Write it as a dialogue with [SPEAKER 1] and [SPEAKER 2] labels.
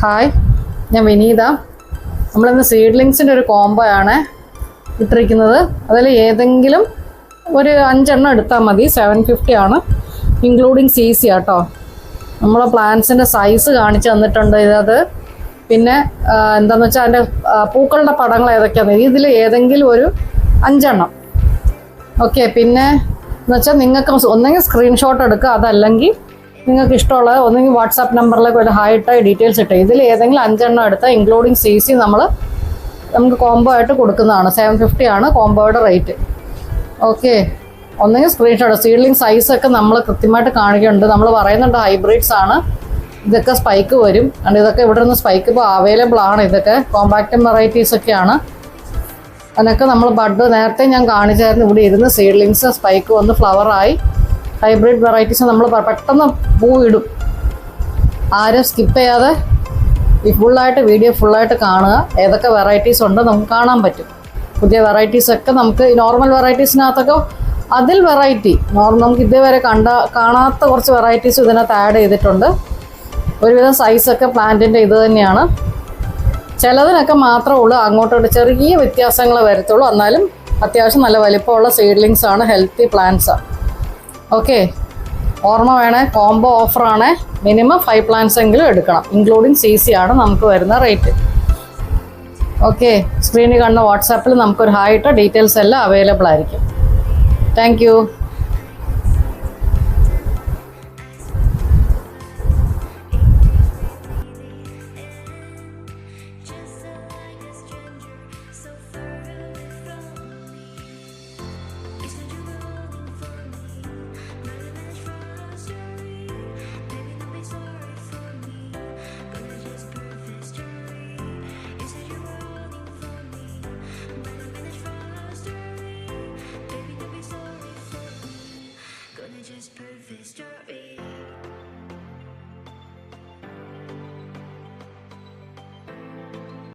[SPEAKER 1] Hi, ഞാൻ വിനീത. നമ്മളിന്ന് സീഡ്ലിങ്സിൻ്റെ ഒരു കോംബോയാണ് ഇട്ടിരിക്കുന്നത്. അതിൽ ഏതെങ്കിലും ഒരു 5 എണ്ണം എടുത്താൽ മതി. 750 ആണ്, ഇൻക്ലൂഡിങ് CC ആട്ടോ. നമ്മൾ പ്ലാന്റ്സിൻ്റെ സൈസ് കാണിച്ച് തന്നിട്ടുണ്ട് ഇത്. പിന്നെ എന്താണെന്ന് വെച്ചാൽ അതിൻ്റെ പൂക്കളുടെ പടങ്ങൾ ഏതൊക്കെയാണ്, ഇതിൽ ഏതെങ്കിലും ഒരു 5 എണ്ണം. ഓക്കെ, പിന്നെ എന്ന് വെച്ചാൽ നിങ്ങൾക്ക് ഒന്നെങ്കിൽ സ്ക്രീൻഷോട്ട് എടുക്കുക, അതല്ലെങ്കിൽ നിങ്ങൾക്ക് ഇഷ്ടമുള്ളത് ഒന്നെങ്കിൽ വാട്സാപ്പ് നമ്പറിലേക്ക് ഒരു ഹായിട്ടായി ഡീറ്റെയിൽസ് ഇട്ടേ. ഇതിൽ ഏതെങ്കിലും 5 എണ്ണം എടുത്താൽ ഇൻക്ലൂഡിങ് CC നമുക്ക് കോംബോ ആയിട്ട് കൊടുക്കുന്നതാണ്. 750 ആണ് കോംബോയുടെ റേറ്റ്. ഓക്കെ, ഒന്നെങ്കിൽ സ്ക്രീൻഷോട്ട്. സീഡ്ലിംഗ് സൈസൊക്കെ നമ്മൾ കൃത്യമായിട്ട് കാണിക്കുന്നുണ്ട്. നമ്മൾ പറയുന്നുണ്ട് ഹൈബ്രിഡ്സ് ആണ്, ഇതൊക്കെ സ്പൈക്ക് വരും. ആൻഡ് ഇതൊക്കെ ഇവിടെ നിന്ന് സ്പൈക്ക് ഇപ്പോൾ അവൈലബിൾ ആണ്. ഇതൊക്കെ കോമ്പാക്റ്റ് വെറൈറ്റീസ് ഒക്കെയാണ്. അതിനൊക്കെ നമ്മൾ ബഡ് നേരത്തെ ഞാൻ കാണിച്ചായിരുന്നു. ഇവിടെ ഇരുന്ന് സീഡ്ലിങ്സ് സ്പൈക്ക് വന്ന് ഫ്ലവറായി. ഹൈബ്രിഡ് വെറൈറ്റീസ് നമ്മൾ പെട്ടെന്ന് പൂ ഇടും. ആരും സ്കിപ്പ് ചെയ്യാതെ ഫുള്ളായിട്ട് വീഡിയോ ഫുള്ളായിട്ട് കാണുക. ഏതൊക്കെ വെറൈറ്റീസ് ഉണ്ട് നമുക്ക് കാണാൻ പറ്റും. പുതിയ വെറൈറ്റീസൊക്കെ നമുക്ക് നോർമൽ വെറൈറ്റീസിനകത്തൊക്കെ അതിൽ വെറൈറ്റി നമുക്ക് ഇതേവരെ കാണാത്ത കുറച്ച് വെറൈറ്റീസ് ഇതിനകത്ത് ആഡ് ചെയ്തിട്ടുണ്ട്. ഒരുവിധം സൈസൊക്കെ പ്ലാന്റിൻ്റെ ഇത് തന്നെയാണ്. ചിലതിനൊക്കെ മാത്രമേ ഉള്ളൂ അങ്ങോട്ടോട്ട് ചെറിയ വ്യത്യാസങ്ങൾ വരത്തുള്ളൂ. എന്നാലും അത്യാവശ്യം നല്ല വലിപ്പമുള്ള സീഡ്ലിങ്സ് ആണ്, ഹെൽത്തി പ്ലാന്റ്സാണ്. ഓക്കെ, ഓർമ്മ വേണേ, കോംബോ ഓഫറാണ്. മിനിമം 5 പ്ലാന്റ്സ് എങ്കിലും എടുക്കണം. ഇൻക്ലൂഡിങ് CC ആണ് നമുക്ക് വരുന്ന റേറ്റ്. ഓക്കെ, സ്ക്രീനിൽ കാണുന്ന വാട്സാപ്പിൽ നമുക്കൊരു ഹായിട്ട് ഡീറ്റെയിൽസ് എല്ലാം അവൈലബിൾ ആയിരിക്കും. Thank you.